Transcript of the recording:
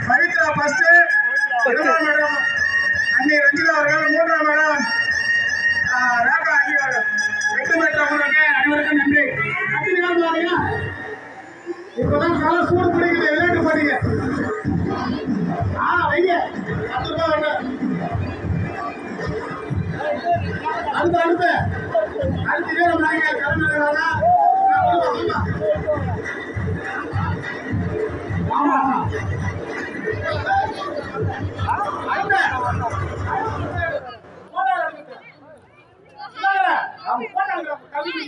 Pavithra first, இரண்டாம் இடம் அண்ணி ரஞ்சிதா அவர்கள், மூன்றாம் இடம் ராகா அண்ணி அவர்கள். வெற்றி பெற்றவங்களுக்கு அனைவருக்கும் நன்றி. இப்பதான் கால சூடு பிடிக்குது, விளையாட்டு போறீங்க. வைங்க 10 ரூபாய் வேண்டாம். அடுத்து வீரம் நாயகர் கலைஞர்களா? ஆமா கல்வி